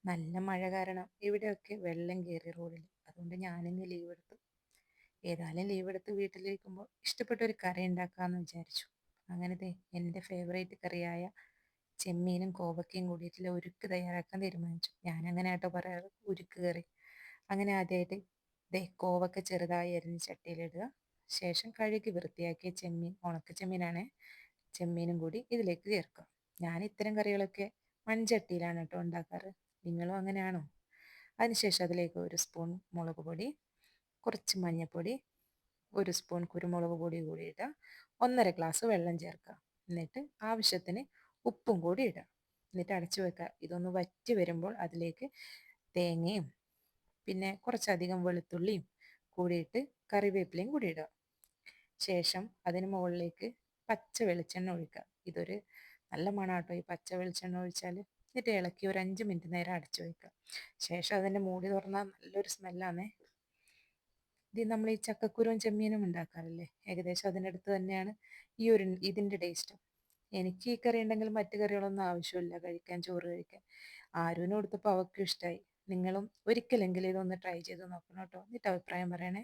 നല്ല മഴ കാരണം ഇവിടെയൊക്കെ വെള്ളം കയറി റോഡിൽ. അതുകൊണ്ട് ഞാനിന്ന് ലീവ് എടുത്തു. ഏതായാലും ലീവ് എടുത്ത് വീട്ടിലിരിക്കുമ്പോൾ ഇഷ്ടപ്പെട്ട ഒരു കറി ഉണ്ടാക്കാമെന്ന് വിചാരിച്ചു. അങ്ങനെ ദേ എൻ്റെ ഫേവറേറ്റ് കറിയായ ചെമ്മീനും കോവക്കയും കൂടിയിട്ടുള്ള ഉരുക്ക് തയ്യാറാക്കാൻ തീരുമാനിച്ചു. ഞാൻ അങ്ങനെ ആട്ടോ പറയാറ്, ഉരുക്ക് കറി. അങ്ങനെ ആദ്യമായിട്ട് ദേ കോവക്ക ചെറുതായി അരിഞ്ഞ് ചട്ടിയിലിടുക. ശേഷം കഴുകി വൃത്തിയാക്കിയ ചെമ്മീൻ, ഉണക്ക ചെമ്മീനാണ്, ചെമ്മീനും കൂടി ഇതിലേക്ക് ചേർക്കുക. ഞാൻ ഇത്തരം കറികളൊക്കെ മൺചട്ടിയിലാണ് കേട്ടോ ഉണ്ടാക്കാറ്. നിങ്ങളും അങ്ങനെയാണോ? അതിനുശേഷം അതിലേക്ക് ഒരു സ്പൂൺ മുളക് പൊടി, കുറച്ച് മഞ്ഞൾപ്പൊടി, ഒരു സ്പൂൺ കുരുമുളക് പൊടി കൂടി ഇടുക. 1.5 ഗ്ലാസ് വെള്ളം ചേർക്കുക. എന്നിട്ട് ആവശ്യത്തിന് ഉപ്പും കൂടി ഇടുക. എന്നിട്ട് അടച്ചു വെക്കുക. ഇതൊന്ന് വറ്റി വരുമ്പോൾ അതിലേക്ക് തേങ്ങയും പിന്നെ കുറച്ചധികം വെളുത്തുള്ളിയും കൂടിയിട്ട് കറിവേപ്പിലയും കൂടി ഇടുക. ശേഷം അതിന് മുകളിലേക്ക് പച്ച വെളിച്ചെണ്ണ ഒഴിക്കുക. ഇതൊരു നല്ല മണാട്ടോ ഈ പച്ച വെളിച്ചെണ്ണ ഒഴിച്ചാൽ. എന്നിട്ട് ഇളക്കി ഒരു 5 മിനിറ്റ് നേരം അടച്ചു വയ്ക്കുക. ശേഷം അതിൻ്റെ മൂടി തുറന്നാൽ നല്ലൊരു സ്മെല്ലാണേ. ഇത് നമ്മൾ ഈ ചക്കക്കുരുവും ചെമ്മീനും ഉണ്ടാക്കാറില്ലേ, ഏകദേശം അതിനടുത്ത് തന്നെയാണ് ഇതിൻ്റെ ടേസ്റ്റ്. എനിക്ക് ഈ കറി ഉണ്ടെങ്കിൽ മറ്റു കറികളൊന്നും ആവശ്യമില്ല കഴിക്കാൻ, ചോറ് കഴിക്കാൻ. ആരുവിന് കൊടുത്തപ്പോൾ അവൾക്കും ഇഷ്ടമായി. നിങ്ങളും ഒരിക്കലെങ്കിലും ഇതൊന്ന് ട്രൈ ചെയ്ത് നോക്കണം കേട്ടോ. എന്നിട്ട് അഭിപ്രായം പറയണേ.